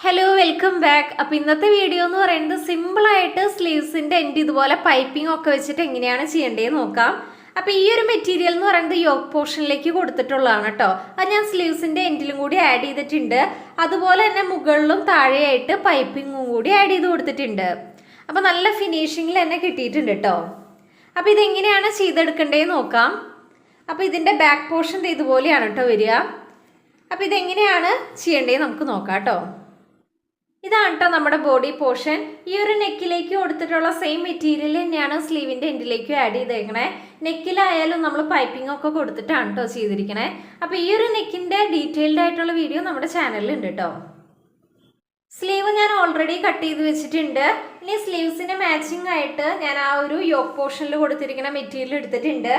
Hello welcome back. അപ്പോൾ ഇന്നത്തെ video എന്ന് പറയുന്നത് സിമ്പിളായിട്ട് സ്ലീവ്സിൻ്റെ എൻഡ് ഇതുപോലെ പൈപ്പിംഗ് ഒക്കെ വെച്ചിട്ട് എങ്ങനെയാണ് ചെയ്യേണ്ടതെന്ന് നോക്കാം. അപ്പോൾ ഈ ഒരു മെറ്റീരിയൽ എന്ന് പറയുന്നത് യോക്ക് പോർഷനിലേക്ക് കൊടുത്തിട്ടുള്ളതാണ് കേട്ടോ. അത് ഞാൻ സ്ലീവ്സിൻ്റെ എൻഡിലും കൂടി ആഡ് ചെയ്തിട്ടുണ്ട്. അതുപോലെ തന്നെ മുകളിലും താഴെയായിട്ട് പൈപ്പിങ്ങും കൂടി ആഡ് ചെയ്ത് കൊടുത്തിട്ടുണ്ട്. അപ്പോൾ നല്ല ഫിനിഷിങ്ങിൽ തന്നെ കിട്ടിയിട്ടുണ്ട് കേട്ടോ. അപ്പോൾ ഇതെങ്ങനെയാണ് ചെയ്തെടുക്കേണ്ടതെന്ന് നോക്കാം. അപ്പോൾ ഇതിൻ്റെ ബാക്ക് പോർഷൻ ഇതുപോലെയാണ് കേട്ടോ വരിക. അപ്പോൾ ഇതെങ്ങനെയാണ് ചെയ്യേണ്ടത് നമുക്ക് നോക്കാം കേട്ടോ. ഇതാണ് കേട്ടോ നമ്മുടെ ബോഡി പോർഷൻ. ഈ ഒരു നെക്കിലേക്ക് കൊടുത്തിട്ടുള്ള സെയിം മെറ്റീരിയൽ തന്നെയാണ് സ്ലീവിൻ്റെ എൻഡിലേക്കും ആഡ് ചെയ്തേക്കണേ. നെക്കിലായാലും നമ്മൾ പൈപ്പിംഗ് ഒക്കെ കൊടുത്തിട്ടാണ് കേട്ടോ ചെയ്തിരിക്കണേ. അപ്പോൾ ഈ ഒരു നെക്കിൻ്റെ ഡീറ്റെയിൽഡ് ആയിട്ടുള്ള വീഡിയോ നമ്മുടെ ചാനലിൽ ഉണ്ട് കേട്ടോ. സ്ലീവ് ഞാൻ ഓൾറെഡി കട്ട് ചെയ്ത് വെച്ചിട്ടുണ്ട്. ഇനി സ്ലീവ്സിന് മാച്ചിങ് ആയിട്ട് ഞാൻ ആ ഒരു യോക്ക് പോർഷനിൽ കൊടുത്തിരിക്കുന്ന മെറ്റീരിയൽ എടുത്തിട്ടുണ്ട്.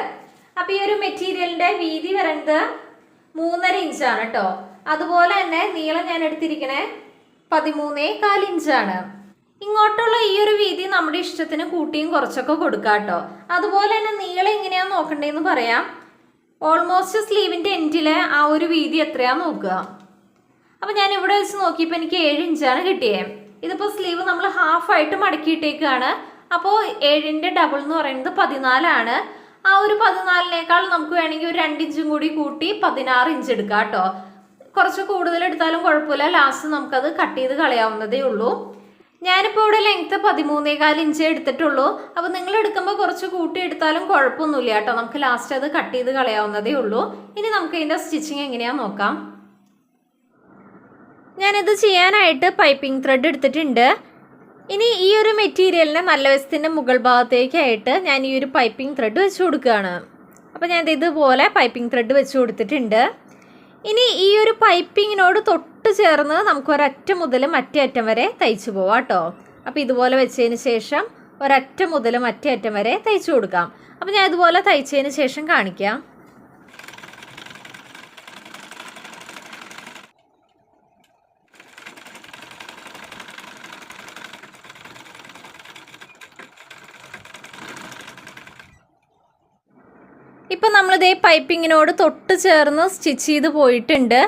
അപ്പോൾ ഈ ഒരു മെറ്റീരിയലിൻ്റെ വീതി വരുന്നത് 3.5 ഇഞ്ചാണ് കേട്ടോ. അതുപോലെ തന്നെ നീളം ഞാൻ എടുത്തിരിക്കണേ 13.4 ഇഞ്ചാണ്. ഇങ്ങോട്ടുള്ള ഈ ഒരു വീതി നമ്മുടെ ഇഷ്ടത്തിന് കൂട്ടിയും കുറച്ചൊക്കെ കൊടുക്കാം കേട്ടോ. അതുപോലെ തന്നെ നീളം എങ്ങനെയാണെന്ന് നോക്കണ്ടേന്ന് പറയാം. ഓൾമോസ്റ്റ് സ്ലീവിൻ്റെ എൻഡിലെ ആ ഒരു വീതി എത്രയാണെന്ന് നോക്കുക. അപ്പോൾ ഞാൻ ഇവിടെ വെച്ച് നോക്കിയപ്പോൾ എനിക്ക് 7 ഇഞ്ചാണ് കിട്ടിയത്. ഇതിപ്പോൾ സ്ലീവ് നമ്മൾ ഹാഫായിട്ട് മടക്കിയിട്ടേക്കാണ്. അപ്പോൾ 7ൻ്റെ ഡബിൾ എന്ന് പറയുന്നത് 14ആണ്. ആ ഒരു 14നേക്കാൾ നമുക്ക് വേണമെങ്കിൽ ഒരു 2 ഇഞ്ചും കൂടി കൂട്ടി 16 ഇഞ്ച് എടുക്കാം കേട്ടോ. കുറച്ച് കൂടുതൽ എടുത്താലും കുഴപ്പമില്ല. ലാസ്റ്റ് നമുക്കത് കട്ട് ചെയ്ത് കളയാവുന്നതേ ഉള്ളൂ. ഞാനിപ്പോൾ ഇവിടെ ലെങ്ത്ത് 13.4 ഇഞ്ച് എടുത്തിട്ടുള്ളൂ. അപ്പോൾ നിങ്ങൾ എടുക്കുമ്പോൾ കുറച്ച് കൂട്ടി എടുത്താലും കുഴപ്പമൊന്നുമില്ല കേട്ടോ. നമുക്ക് ലാസ്റ്റ് അത് കട്ട് ചെയ്ത് കളയാവുന്നതേ ഉള്ളൂ. ഇനി നമുക്ക് ഇതിൻ്റെ സ്റ്റിച്ചിങ് എങ്ങനെയാണെന്ന് നോക്കാം. ഞാനിത് ചെയ്യാനായിട്ട് പൈപ്പിംഗ് ത്രെഡ് എടുത്തിട്ടുണ്ട്. ഇനി ഈ ഒരു മെറ്റീരിയലിനെ നല്ല വശത്തിൻ്റെ മുകൾ ഭാഗത്തേക്കായിട്ട് ഞാൻ ഈ ഒരു പൈപ്പിംഗ് ത്രെഡ് വെച്ച് കൊടുക്കുകയാണ്. അപ്പോൾ ഞാൻ ഇതുപോലെ പൈപ്പിംഗ് ത്രെഡ് വെച്ച് കൊടുത്തിട്ടുണ്ട്. ഇനി ഈ ഒരു പൈപ്പിങ്ങിനോട് തൊട്ട് ചേർന്ന് നമുക്ക് ഒരറ്റം മുതൽ മറ്റേ അറ്റം വരെ തയ്ച്ചു പോവാം കേട്ടോ. അപ്പോൾ ഇതുപോലെ വെച്ചതിന് ശേഷം ഒരറ്റം മുതൽ മറ്റേ അറ്റം വരെ തയ്ച്ചു കൊടുക്കാം. അപ്പോൾ ഞാൻ ഇതുപോലെ തയ്ച്ചതിന് ശേഷം കാണിക്കാം. ഇപ്പം നമ്മളിതേ പൈപ്പിങ്ങിനോട് തൊട്ട് ചേർന്ന് സ്റ്റിച്ച് ചെയ്ത് പോയിട്ടുണ്ട്.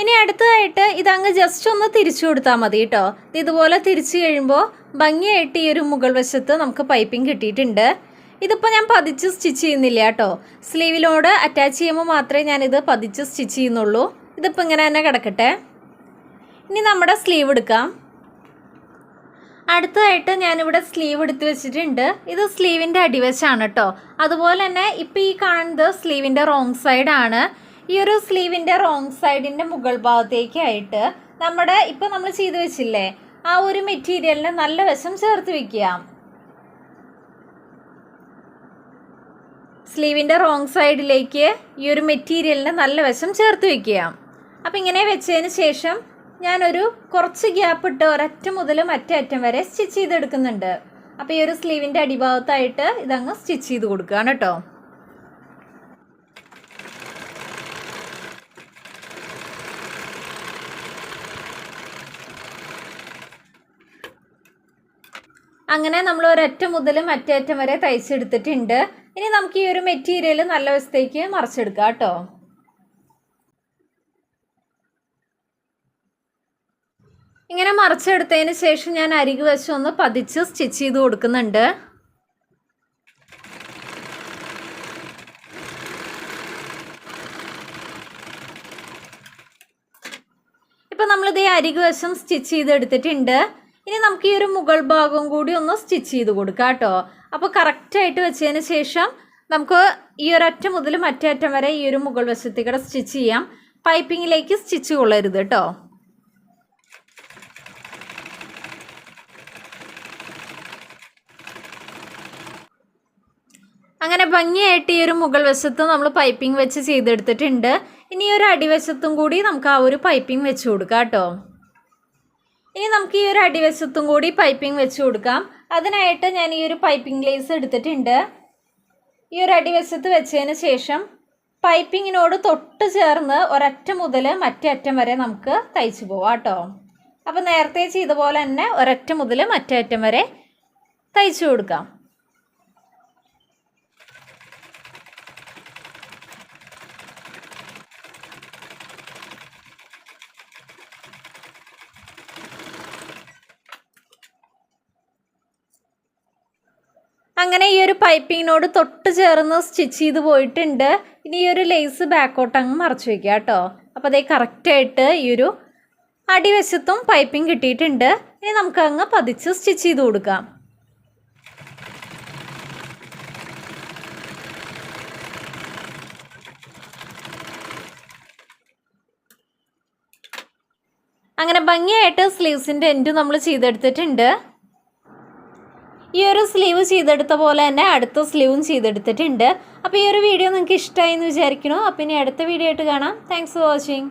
ഇനി അടുത്തതായിട്ട് ഇതങ്ങ് ജസ്റ്റ് ഒന്ന് തിരിച്ചു കൊടുത്താൽ മതി കേട്ടോ. ഇതുപോലെ തിരിച്ചു കഴിയുമ്പോൾ ഭംഗിയായിട്ട് ഈ ഒരു മുകൾ വശത്ത് നമുക്ക് പൈപ്പിംഗ് കിട്ടിയിട്ടുണ്ട്. ഇതിപ്പോൾ ഞാൻ പതിച്ച് സ്റ്റിച്ച് ചെയ്യുന്നില്ല കേട്ടോ. സ്ലീവിനോട് അറ്റാച്ച് ചെയ്യുമ്പോൾ മാത്രമേ ഞാനിത് പതിച്ച് സ്റ്റിച്ച് ചെയ്യുന്നുള്ളൂ. ഇതിപ്പോൾ ഇങ്ങനെ തന്നെ കിടക്കട്ടെ. ഇനി നമ്മുടെ സ്ലീവ് എടുക്കാം. അടുത്തതായിട്ട് ഞാനിവിടെ സ്ലീവ് എടുത്ത് വെച്ചിട്ടുണ്ട്. ഇത് സ്ലീവിൻ്റെ അടിവശമാണ് കേട്ടോ. അതുപോലെ തന്നെ ഇപ്പോൾ ഈ കാണുന്നത് സ്ലീവിൻ്റെ റോങ് സൈഡാണ്. ഈ ഒരു സ്ലീവിൻ്റെ റോങ് സൈഡിൻ്റെ മുകൾ ഭാഗത്തേക്കായിട്ട് ഇപ്പോൾ നമ്മൾ ചെയ്ത് വെച്ചില്ലേ ആ ഒരു മെറ്റീരിയലിന് നല്ല വശം ചേർത്ത് വയ്ക്കുക. സ്ലീവിൻ്റെ റോങ് സൈഡിലേക്ക് ഈ ഒരു മെറ്റീരിയലിന് നല്ല വശം ചേർത്ത് വയ്ക്കുക. അപ്പോൾ ഇങ്ങനെ വെച്ചതിന് ശേഷം ഞാനൊരു കുറച്ച് ഗ്യാപ്പ് ഇട്ട് ഒരറ്റം മുതൽ മറ്റേ അറ്റം വരെ സ്റ്റിച്ച് ചെയ്തെടുക്കുന്നുണ്ട്. അപ്പോൾ ഈ ഒരു സ്ലീവിൻ്റെ അടിഭാഗത്തായിട്ട് ഇതങ്ങ് സ്റ്റിച്ച് ചെയ്ത് കൊടുക്കുകയാണ് കേട്ടോ. അങ്ങനെ നമ്മൾ ഒരറ്റം മുതൽ മറ്റേ അറ്റം വരെ തയ്ച്ചെടുത്തിട്ടുണ്ട്. ഇനി നമുക്ക് ഈ ഒരു മെറ്റീരിയൽ നല്ല വശത്തേക്ക് മറിച്ചെടുക്കാം കേട്ടോ. ഇങ്ങനെ മറിച്ചെടുത്തതിന് ശേഷം ഞാൻ അരികു വശം ഒന്ന് പതിച്ച് സ്റ്റിച്ച് ചെയ്ത് കൊടുക്കുന്നുണ്ട്. ഇപ്പം നമ്മളിത് അരികു വശം സ്റ്റിച്ച് ചെയ്തെടുത്തിട്ടുണ്ട്. ഇനി നമുക്ക് ഈ ഒരു മുകൾ ഭാഗം കൂടി ഒന്ന് സ്റ്റിച്ച് ചെയ്ത് കൊടുക്കാം കേട്ടോ. അപ്പോൾ കറക്റ്റായിട്ട് വെച്ചതിന് ശേഷം നമുക്ക് ഈ ഒരറ്റം മുതൽ മറ്റേ അറ്റം വരെ ഈ ഒരു മുകൾ വശത്തേക്കൂടെ സ്റ്റിച്ച് ചെയ്യാം. പൈപ്പിങ്ങിലേക്ക് സ്റ്റിച്ച് കൊള്ളരുത് കേട്ടോ. അങ്ങനെ ഭംഗിയായിട്ട് ഈ ഒരു മുകൾ വശത്ത് നമ്മൾ പൈപ്പിംഗ് വെച്ച് ചെയ്തെടുത്തിട്ടുണ്ട്. ഇനി ഒരു അടിവശത്തും കൂടി നമുക്ക് ആ ഒരു പൈപ്പിംഗ് വെച്ച് കൊടുക്കാം കേട്ടോ. ഇനി നമുക്ക് ഈ ഒരു അടിവശത്തും കൂടി പൈപ്പിംഗ് വെച്ച് കൊടുക്കാം. അതിനായിട്ട് ഞാൻ ഈ ഒരു പൈപ്പിംഗ് ലേസ് എടുത്തിട്ടുണ്ട്. ഈ ഒരു അടിവശത്ത് വെച്ചതിന് ശേഷം പൈപ്പിങ്ങിനോട് തൊട്ട് ചേർന്ന് ഒരറ്റം മുതൽ മറ്റേ അറ്റം വരെ നമുക്ക് തയ്ച്ചു പോവാം കേട്ടോ. അപ്പോൾ നേരത്തെ ചെയ്ത പോലെ തന്നെ ഒരറ്റം മുതൽ മറ്റേ അറ്റം വരെ തയ്ച്ചു കൊടുക്കാം. അങ്ങനെ ഈ ഒരു പൈപ്പിങ്ങിനോട് തൊട്ട് ചേർന്ന് സ്റ്റിച്ച് ചെയ്ത് പോയിട്ടുണ്ട്. ഇനി ഈ ഒരു ലേസ് ബാക്കോട്ട് അങ്ങ് മറച്ചു വയ്ക്കുക കേട്ടോ. അപ്പോൾ അതേ കറക്റ്റായിട്ട് ഈ ഒരു അടിവശത്തും പൈപ്പിംഗ് കിട്ടിയിട്ടുണ്ട്. ഇനി നമുക്ക് അങ്ങ് പതിച്ച് സ്റ്റിച്ച് ചെയ്ത് കൊടുക്കാം. അങ്ങനെ ഭംഗിയായിട്ട് സ്ലീവ്സിൻ്റെ എൻഡ് നമ്മൾ ചെയ്തെടുത്തിട്ടുണ്ട്. ഈ ഒരു സ്ലീവ് ചെയ്തെടുത്ത പോലെ തന്നെ അടുത്ത സ്ലീവും ചെയ്തെടുത്തിട്ടുണ്ട്. അപ്പോൾ ഈ ഒരു വീഡിയോ നിങ്ങൾക്ക് ഇഷ്ടമായി എന്ന് വിചാരിക്കണോ. അപ്പോൾ ഇനി അടുത്ത വീഡിയോ ആയിട്ട് കാണാം. Thanks for watching.